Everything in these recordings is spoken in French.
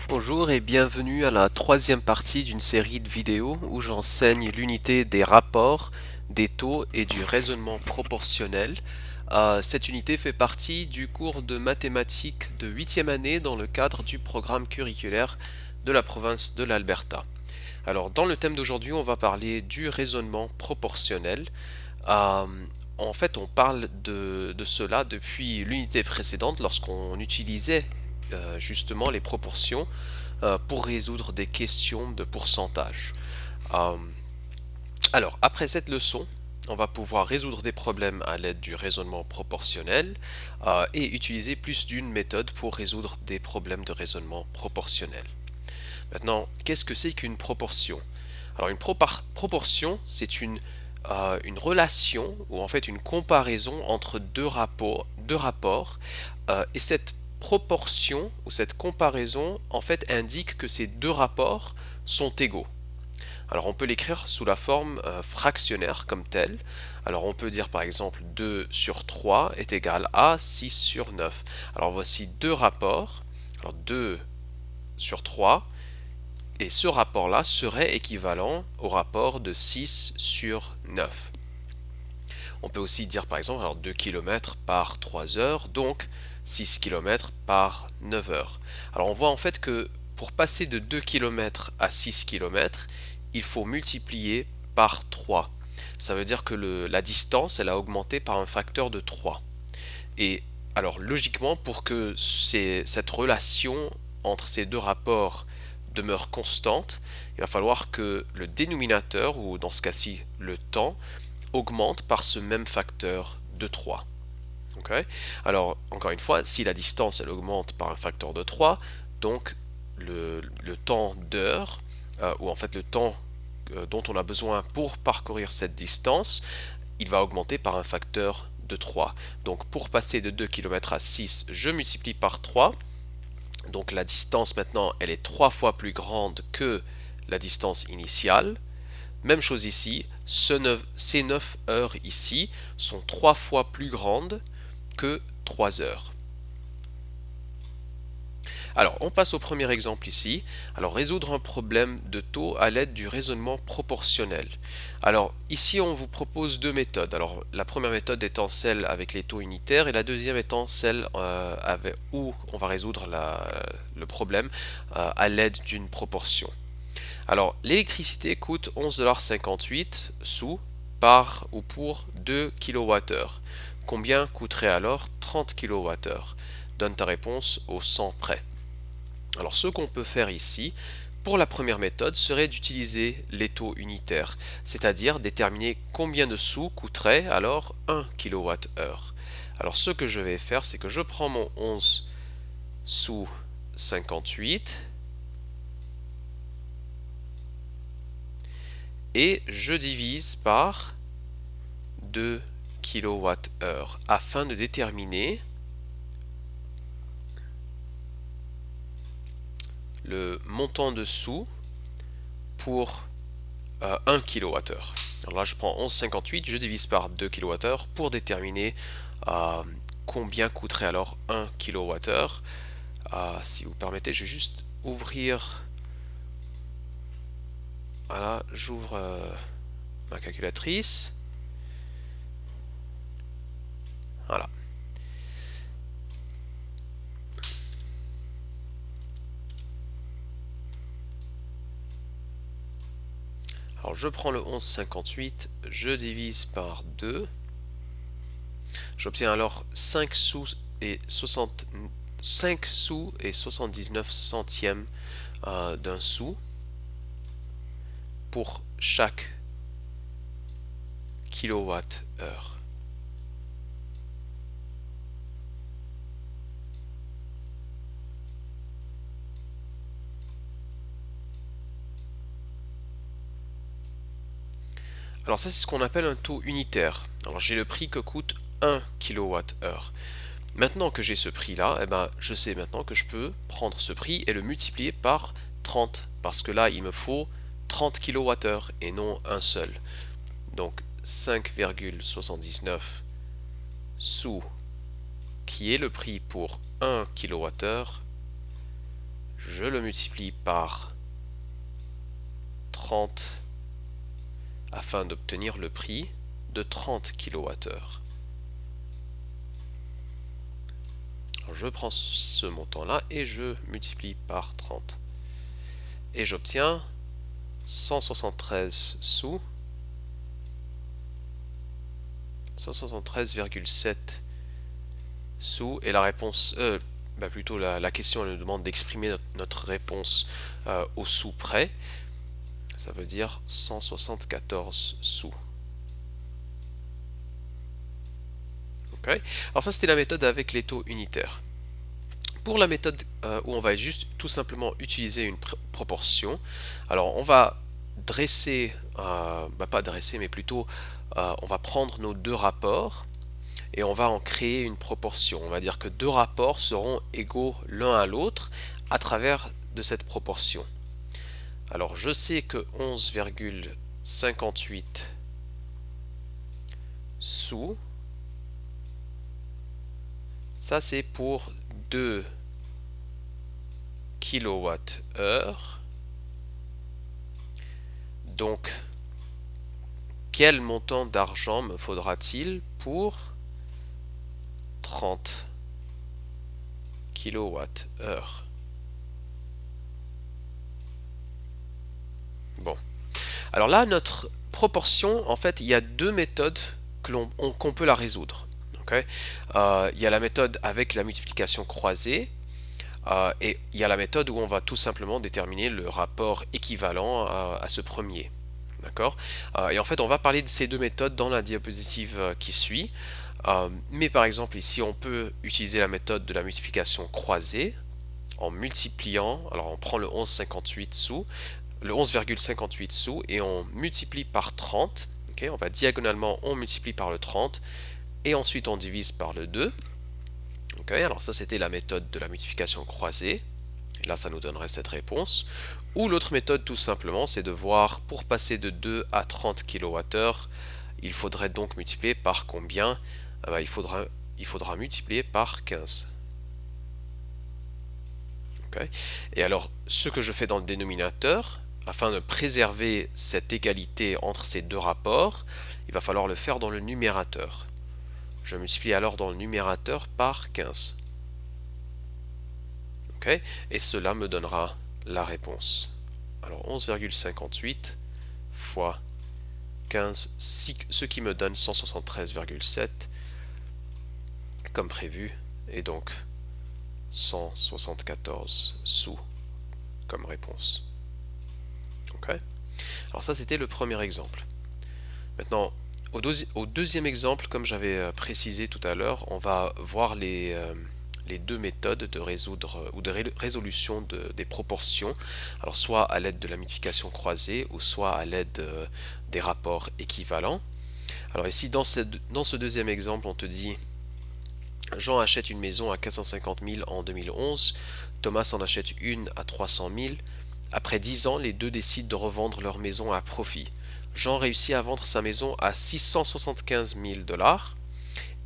Bonjour et bienvenue à la troisième partie d'une série de vidéos où j'enseigne l'unité des rapports, des taux et du raisonnement proportionnel. Cette unité fait partie du cours de mathématiques de huitième année dans le cadre du programme curriculaire de la province de l'Alberta. Alors dans le thème d'aujourd'hui, on va parler du raisonnement proportionnel. Euh, En fait, on parle de cela depuis l'unité précédente lorsqu'on utilisait justement les proportions pour résoudre des questions de pourcentage. Euh, alors, après cette leçon, on va pouvoir résoudre des problèmes à l'aide du raisonnement proportionnel et utiliser plus d'une méthode pour résoudre des problèmes de raisonnement proportionnel. Maintenant, qu'est-ce que c'est qu'une proportion? Alors, une proportion, c'est une relation ou en fait une comparaison entre deux rapports et cette proportion ou cette comparaison en fait indique que ces deux rapports sont égaux. Alors on peut l'écrire sous la forme fractionnaire comme tel. Alors on peut dire par exemple 2 sur 3 est égal à 6 sur 9. Alors voici deux rapports. Alors 2 sur 3 et ce rapport-là serait équivalent au rapport de 6 sur 9. On peut aussi dire par exemple alors 2 km par 3 heures, donc 6 km par 9 heures. Alors on voit en fait que pour passer de 2 km à 6 km, il faut multiplier par 3. Ça veut dire que la distance, elle a augmenté par un facteur de 3. Et alors logiquement, pour que cette relation entre ces deux rapports demeure constante, il va falloir que le dénominateur, ou dans ce cas-ci le temps, augmente par ce même facteur de 3. Okay. Alors, encore une fois, si la distance elle augmente par un facteur de 3, donc le temps d'heure, ou en fait le temps dont on a besoin pour parcourir cette distance, il va augmenter par un facteur de 3. Donc pour passer de 2 km à 6, je multiplie par 3. Donc la distance maintenant, elle est 3 fois plus grande que la distance initiale. Même chose ici, ces 9 heures ici sont 3 fois plus grandes que 3 heures. Alors, on passe au premier exemple ici. Alors, résoudre un problème de taux à l'aide du raisonnement proportionnel. Alors, ici, on vous propose deux méthodes. Alors, la première méthode étant celle avec les taux unitaires et la deuxième étant celle où on va résoudre le problème à l'aide d'une proportion. Alors, l'électricité coûte 11,58 sous par ou pour 2 kWh. Combien coûterait alors 30 kWh? Donne ta réponse au 100 près. Alors, ce qu'on peut faire ici, pour la première méthode, serait d'utiliser les taux unitaires, c'est-à-dire déterminer combien de sous coûterait alors 1 kWh. Alors, ce que je vais faire, c'est que je prends mon 11 sous 58 et je divise par 2 kWh afin de déterminer le montant de sous pour 1 kWh. Alors là, je prends 11,58, je divise par 2 kWh pour déterminer combien coûterait alors 1 kWh. Si vous permettez, je vais juste ouvrir. Voilà, j'ouvre ma calculatrice. Voilà. Alors je prends le 11,58, je divise par 2. J'obtiens alors 5 sous et 79 centièmes d'un sou pour chaque kilowattheure. Alors ça, c'est ce qu'on appelle un taux unitaire. Alors j'ai le prix que coûte 1 kWh. Maintenant que j'ai ce prix-là, eh ben, je sais maintenant que je peux prendre ce prix et le multiplier par 30, parce que là, il me faut 30 kWh et non un seul. Donc 5,79 sous, qui est le prix pour 1 kWh, je le multiplie par 30 afin d'obtenir le prix de 30 kWh. Je prends ce montant-là et je multiplie par 30. Et j'obtiens 173 sous, 173,7 sous, et la réponse, plutôt la question elle nous demande d'exprimer notre réponse au sous près. Ça veut dire 174 sous. Okay. Alors ça c'était la méthode avec les taux unitaires. Pour la méthode où on va juste tout simplement utiliser une proportion, alors on va dresser, pas dresser mais plutôt on va prendre nos deux rapports et on va en créer une proportion. On va dire que deux rapports seront égaux l'un à l'autre à travers de cette proportion. Alors je sais que 11,58 sous, ça c'est pour 2 kWh. Donc quel montant d'argent me faudra-t-il pour 30 kWh? Bon. Alors là, notre proportion, en fait, il y a deux méthodes qu'on peut la résoudre. Okay. Il y a la méthode avec la multiplication croisée et il y a la méthode où on va tout simplement déterminer le rapport équivalent à ce premier. D'accord. Et en fait, on va parler de ces deux méthodes dans la diapositive qui suit. Mais par exemple, ici, on peut utiliser la méthode de la multiplication croisée en multipliant. Alors, on prend le 11,58 sous, le 11,58 sous et on multiplie par 30. Okay, on va diagonalement, on multiplie par le 30 et ensuite on divise par le 2. Okay, alors ça c'était la méthode de la multiplication croisée. Et là ça nous donnerait cette réponse. Ou l'autre méthode tout simplement c'est de voir pour passer de 2 à 30 kWh, il faudrait donc multiplier par combien? Il faudra multiplier par 15. Okay. Et alors ce que je fais dans le dénominateur, afin de préserver cette égalité entre ces deux rapports, il va falloir le faire dans le numérateur. Je multiplie alors dans le numérateur par 15. Okay. Et cela me donnera la réponse. Alors 11,58 fois 15, ce qui me donne 173,7 comme prévu, et donc 174 sous comme réponse. Okay. Alors ça c'était le premier exemple. Maintenant au deuxième exemple, comme j'avais précisé tout à l'heure, on va voir les deux méthodes de résoudre ou de résolution des proportions, alors soit à l'aide de la multiplication croisée ou soit à l'aide des rapports équivalents. Alors ici dans ce deuxième exemple on te dit Jean achète une maison à 450 000 en 2011, Thomas en achète une à 300 000. Après 10 ans, les deux décident de revendre leur maison à profit. Jean réussit à vendre sa maison à 675 000 $.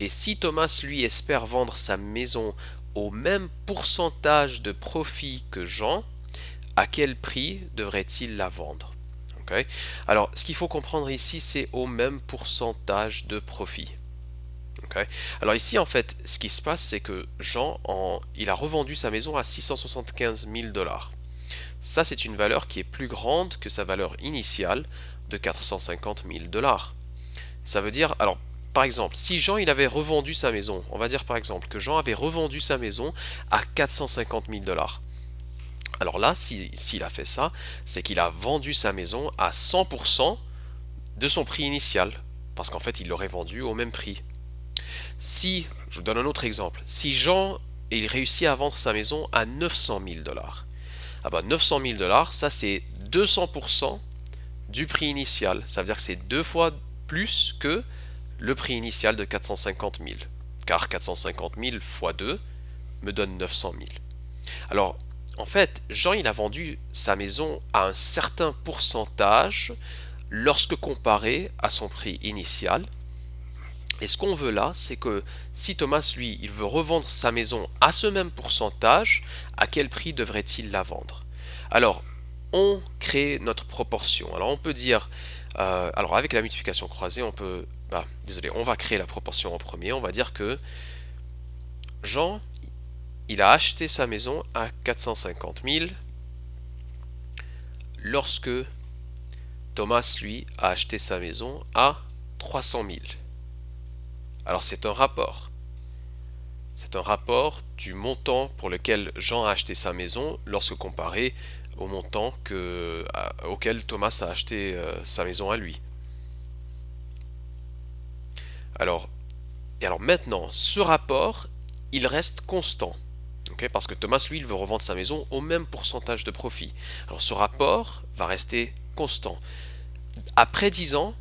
Et si Thomas, lui, espère vendre sa maison au même pourcentage de profit que Jean, à quel prix devrait-il la vendre? Okay. Alors, ce qu'il faut comprendre ici, c'est au même pourcentage de profit. Okay. Alors ici, en fait, ce qui se passe, c'est que Jean, il a revendu sa maison à 675 000 $. Ça, c'est une valeur qui est plus grande que sa valeur initiale de 450 000 $. Ça veut dire, alors, par exemple, si Jean il avait revendu sa maison, on va dire par exemple que Jean avait revendu sa maison à 450 000 $. Alors là, s'il a fait ça, c'est qu'il a vendu sa maison à 100% de son prix initial, parce qu'en fait, il l'aurait vendu au même prix. Si, je vous donne un autre exemple, si Jean il réussit à vendre sa maison à 900 000 $, ah bah 900 000 $, ça c'est 200% du prix initial. Ça veut dire que c'est 2 fois plus que le prix initial de 450 000. Car 450 000 fois 2 me donne 900 000. Alors, en fait, Jean il a vendu sa maison à un certain pourcentage lorsque comparé à son prix initial. Et ce qu'on veut là, c'est que si Thomas, lui, il veut revendre sa maison à ce même pourcentage, à quel prix devrait-il la vendre? Alors, on crée notre proportion. Alors, on peut dire, alors avec la multiplication croisée, on peut, désolé, on va créer la proportion en premier. On va dire que Jean, il a acheté sa maison à 450 000 lorsque Thomas, lui, a acheté sa maison à 300 000. Alors, c'est un rapport. C'est un rapport du montant pour lequel Jean a acheté sa maison lorsque comparé au montant auquel Thomas a acheté sa maison à lui. Alors, alors maintenant, ce rapport, il reste constant. Okay, parce que Thomas, lui, il veut revendre sa maison au même pourcentage de profit. Alors ce rapport va rester constant. Après 10 ans,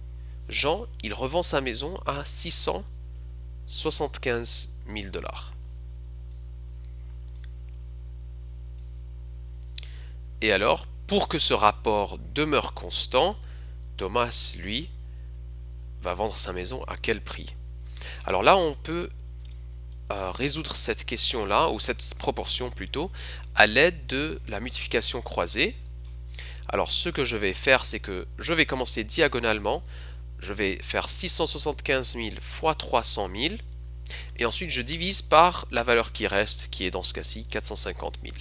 Jean, il revend sa maison à 675 000 dollars. Et alors, pour que ce rapport demeure constant, Thomas, lui, va vendre sa maison à quel prix? Alors là, on peut résoudre cette question-là, ou cette proportion plutôt, à l'aide de la multiplication croisée. Alors ce que je vais faire, c'est que je vais commencer diagonalement, je vais faire 675 000 fois 300 000, et ensuite je divise par la valeur qui reste, qui est dans ce cas-ci 450 000.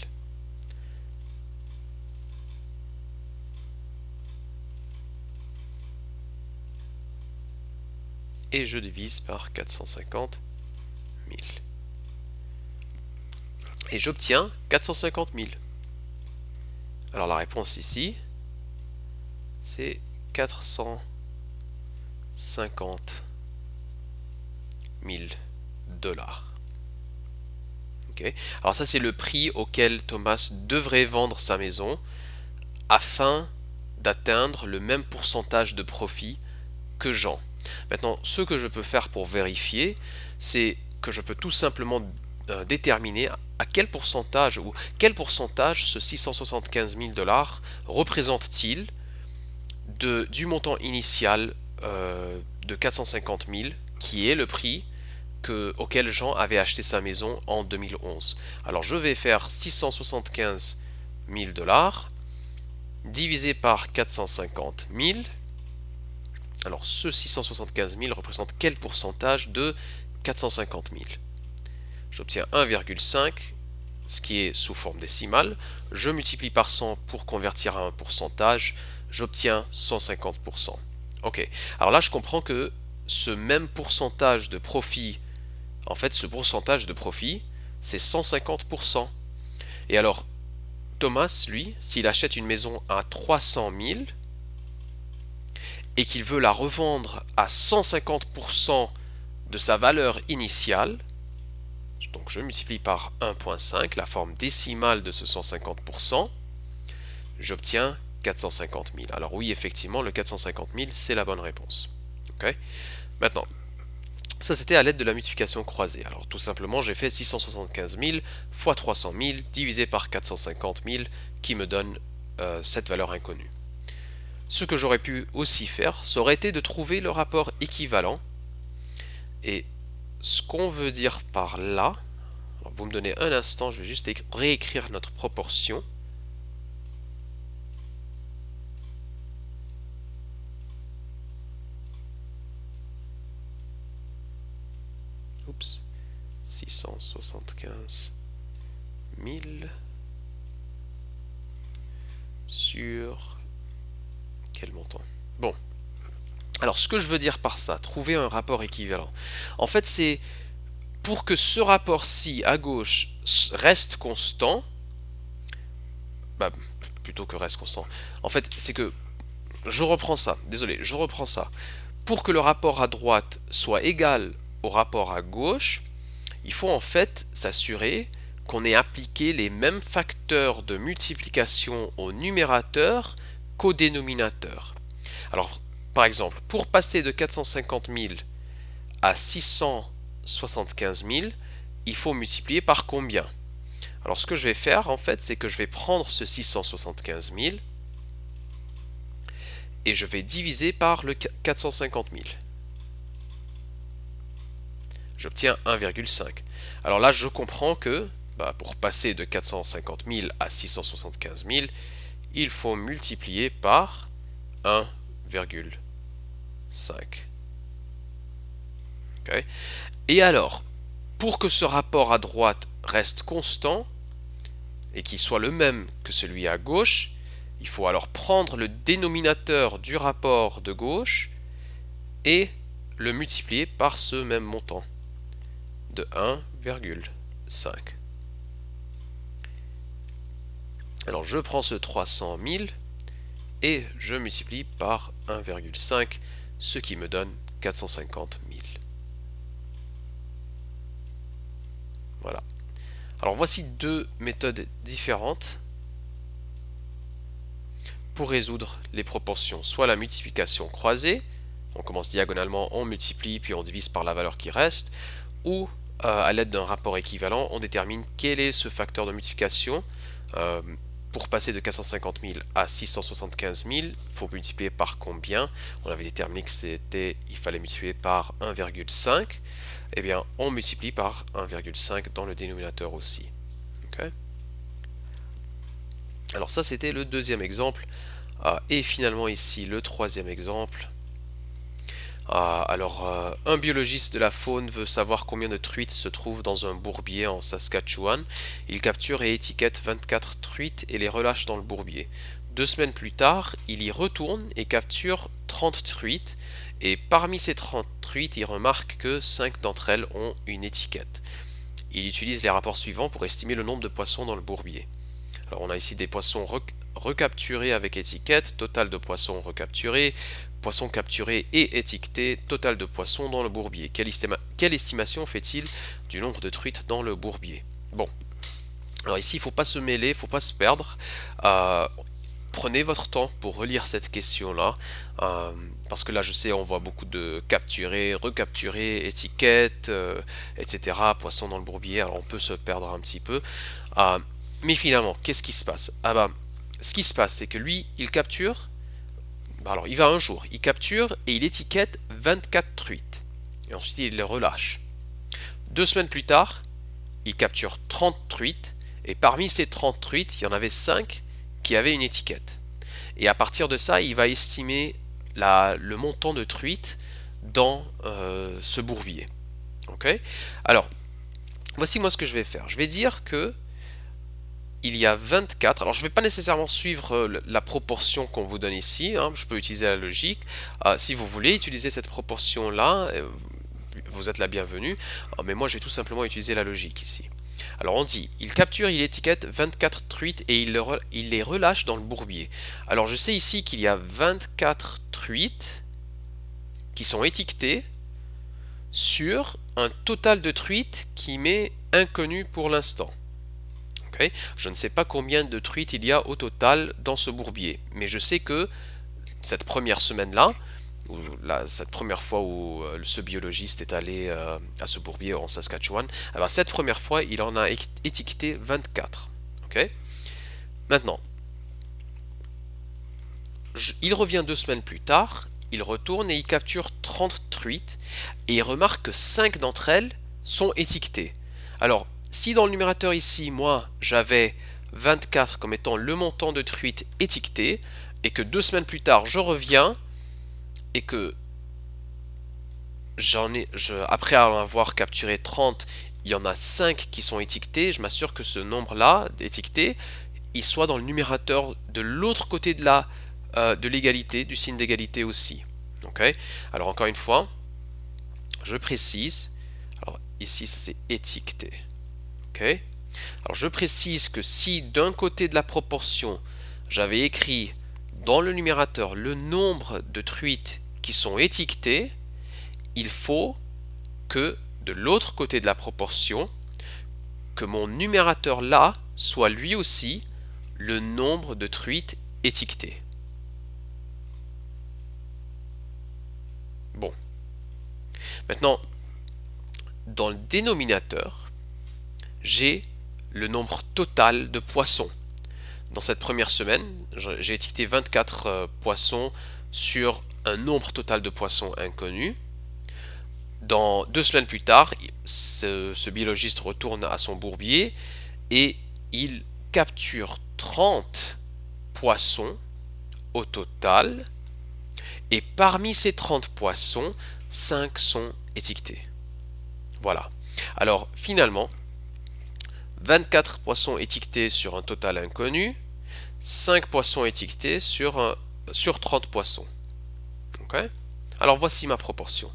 Et je divise par 450 000. Et j'obtiens 450 000. Alors la réponse ici, c'est 450 000 dollars. Okay. Alors ça c'est le prix auquel Thomas devrait vendre sa maison afin d'atteindre le même pourcentage de profit que Jean. Maintenant, ce que je peux faire pour vérifier, c'est que je peux tout simplement déterminer à quel pourcentage ou quel pourcentage ce 675 000 dollars représente-t-il du montant initial de 450 000 qui est le prix auquel Jean avait acheté sa maison en 2011. Alors je vais faire 675 000 dollars divisé par 450 000. Alors ce 675 000 représente quel pourcentage de 450 000? J'obtiens 1,5, ce qui est sous forme décimale. Je multiplie par 100 pour convertir à un pourcentage. J'obtiens 150%. Ok, alors là je comprends que ce même pourcentage de profit, en fait ce pourcentage de profit, c'est 150%. Et alors, Thomas, lui, s'il achète une maison à 300 000 et qu'il veut la revendre à 150% de sa valeur initiale, donc je multiplie par 1,5, la forme décimale de ce 150%, j'obtiens 450 000. Alors oui, effectivement, le 450 000, c'est la bonne réponse. Okay. Maintenant, ça c'était à l'aide de la multiplication croisée. Alors tout simplement, j'ai fait 675 000 fois 300 000 divisé par 450 000 qui me donne cette valeur inconnue. Ce que j'aurais pu aussi faire, ça aurait été de trouver le rapport équivalent. Et ce qu'on veut dire par là, alors vous me donnez un instant, je vais juste réécrire notre proportion. Oups, 675 000 sur quel montant? Bon, alors ce que je veux dire par ça, trouver un rapport équivalent, en fait c'est pour que ce rapport-ci à gauche reste constant, plutôt que reste constant, en fait c'est que, je reprends ça, désolé, je reprends ça, pour que le rapport à droite soit égal au rapport à gauche, il faut en fait s'assurer qu'on ait appliqué les mêmes facteurs de multiplication au numérateur qu'au dénominateur. Alors, par exemple, pour passer de 450 000 à 675 000, il faut multiplier par combien? Alors, ce que je vais faire, en fait, c'est que je vais prendre ce 675 000 et je vais diviser par le 450 000. j'obtiens 1,5. Alors là, je comprends que pour passer de 450 000 à 675 000, il faut multiplier par 1,5. Okay. Et alors, pour que ce rapport à droite reste constant et qu'il soit le même que celui à gauche, il faut alors prendre le dénominateur du rapport de gauche et le multiplier par ce même montant de 1,5. Alors je prends ce 300 000 et je multiplie par 1,5, ce qui me donne 450 000. Voilà. Alors voici deux méthodes différentes pour résoudre les proportions. Soit la multiplication croisée, on commence diagonalement, on multiplie, puis on divise par la valeur qui reste, ou à l'aide d'un rapport équivalent, on détermine quel est ce facteur de multiplication. Pour passer de 450 000 à 675 000, il faut multiplier par combien? On avait déterminé que il fallait multiplier par 1,5. Eh bien, on multiplie par 1,5 dans le dénominateur aussi. Okay. Alors ça, c'était le deuxième exemple. Et finalement ici, le troisième exemple. Un biologiste de la faune veut savoir combien de truites se trouvent dans un bourbier en Saskatchewan. Il capture et étiquette 24 truites et les relâche dans le bourbier. 2 semaines plus tard, il y retourne et capture 30 truites. Et parmi ces 30 truites, il remarque que 5 d'entre elles ont une étiquette. Il utilise les rapports suivants pour estimer le nombre de poissons dans le bourbier. Alors on a ici des poissons recapturés avec étiquette, total de poissons recapturés, poissons capturés et étiquetés, total de poissons dans le bourbier. Quelle estimation fait-il du nombre de truites dans le bourbier? Bon, alors ici il ne faut pas se mêler, il ne faut pas se perdre. Prenez votre temps pour relire cette question-là, parce que là je sais on voit beaucoup de capturer, recapturer, étiquette, etc. Poissons dans le bourbier, alors on peut se perdre un petit peu. Mais finalement, qu'est-ce qui se passe? Ce qui se passe, c'est que lui, il capture, alors il va un jour, il capture et il étiquette 24 truites. Et ensuite il les relâche. 2 semaines plus tard, il capture 30 truites, et parmi ces 30 truites, il y en avait 5 qui avaient une étiquette. Et à partir de ça, il va estimer le montant de truites dans ce bourbier. Okay. Alors, voici moi ce que je vais faire. Je vais dire que il y a 24, alors je ne vais pas nécessairement suivre la proportion qu'on vous donne ici, hein, je peux utiliser la logique. Si vous voulez utiliser cette proportion-là, vous êtes la bienvenue, mais moi je vais tout simplement utiliser la logique ici. Alors on dit, il capture, il étiquette 24 truites et il les relâche dans le bourbier. Alors je sais ici qu'il y a 24 truites qui sont étiquetées sur un total de truites qui m'est inconnu pour l'instant. Okay. Je ne sais pas combien de truites il y a au total dans ce bourbier, mais je sais que cette première semaine-là, cette première fois où ce biologiste est allé à ce bourbier en Saskatchewan, cette première fois, il en a étiqueté 24. Okay. Maintenant, il revient 2 semaines plus tard, il retourne et il capture 30 truites, et il remarque que 5 d'entre elles sont étiquetées. Alors, si dans le numérateur ici, moi, j'avais 24 comme étant le montant de truites étiquetées, et que 2 semaines plus tard, je reviens, et que après en avoir capturé 30, il y en a 5 qui sont étiquetés, je m'assure que ce nombre-là, étiqueté, il soit dans le numérateur de l'autre côté de l'égalité, du signe d'égalité aussi. Okay. Alors encore une fois, je précise, alors ici c'est étiqueté. Okay. Alors je précise que si d'un côté de la proportion, j'avais écrit dans le numérateur le nombre de truites qui sont étiquetées, il faut que de l'autre côté de la proportion, que mon numérateur là soit lui aussi le nombre de truites étiquetées. Bon. Maintenant, dans le dénominateur, j'ai le nombre total de poissons. Dans cette première semaine, j'ai étiqueté 24 poissons sur un nombre total de poissons inconnu. Dans 2 semaines plus tard, ce biologiste retourne à son bourbier et il capture 30 poissons au total. Et parmi ces 30 poissons, 5 sont étiquetés. Voilà. Alors finalement, 24 poissons étiquetés sur un total inconnu, 5 poissons étiquetés sur 30 poissons. Ok. Alors voici ma proportion.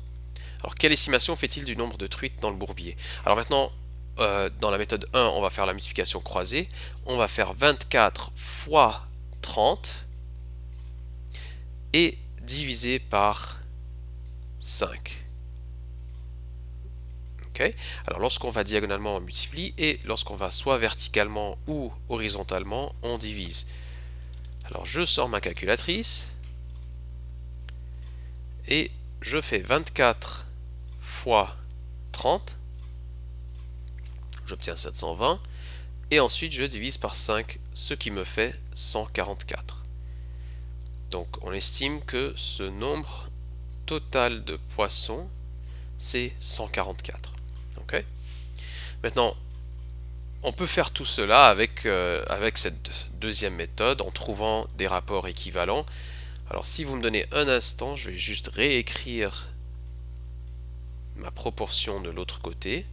Alors quelle estimation fait-il du nombre de truites dans le bourbier? Alors maintenant, dans la méthode 1, on va faire la multiplication croisée. On va faire 24 fois 30 et divisé par 5. Okay. Alors lorsqu'on va diagonalement, on multiplie, et lorsqu'on va soit verticalement ou horizontalement, on divise. Alors je sors ma calculatrice et je fais 24 fois 30, j'obtiens 720, et ensuite je divise par 5, ce qui me fait 144. Donc on estime que ce nombre total de poissons, c'est 144. Okay. Maintenant, on peut faire tout cela avec cette deuxième méthode en trouvant des rapports équivalents. Alors si vous me donnez un instant, je vais juste réécrire ma proportion de l'autre côté.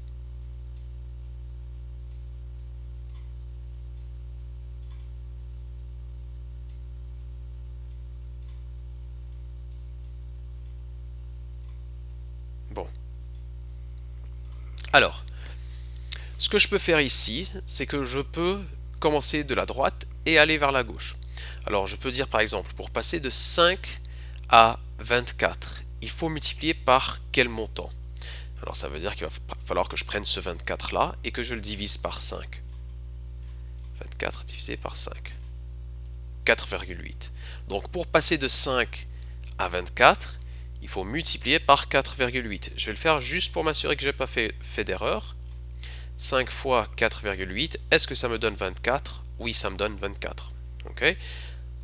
Bon. Alors, ce que je peux faire ici, c'est que je peux commencer de la droite et aller vers la gauche. Alors je peux dire par exemple, pour passer de 5 à 24, il faut multiplier par quel montant? Alors ça veut dire qu'il va falloir que je prenne ce 24 là et que je le divise par 5. 24 divisé par 5. 4,8. Donc pour passer de 5 à 24, il faut multiplier par 4,8. Je vais le faire juste pour m'assurer que je n'ai pas fait d'erreur. 5 fois 4,8, est-ce que ça me donne 24? Oui, ça me donne 24. Ok.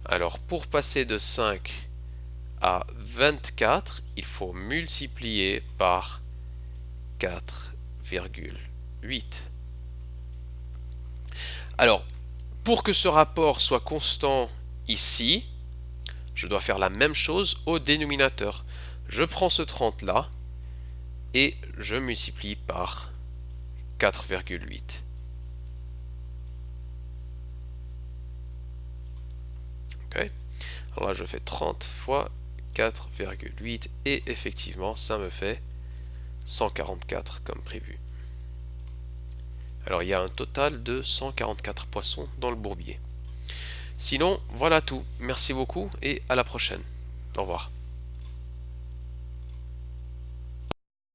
Alors pour passer de 5 à 24, il faut multiplier par 4,8. Alors, pour que ce rapport soit constant ici, je dois faire la même chose au dénominateur. Je prends ce 30 là et je multiplie par 4,8. Okay. Alors là, je fais 30 fois 4,8 et effectivement, ça me fait 144 comme prévu. Alors il y a un total de 144 poissons dans le bourbier. Sinon, voilà tout. Merci beaucoup et à la prochaine. Au revoir.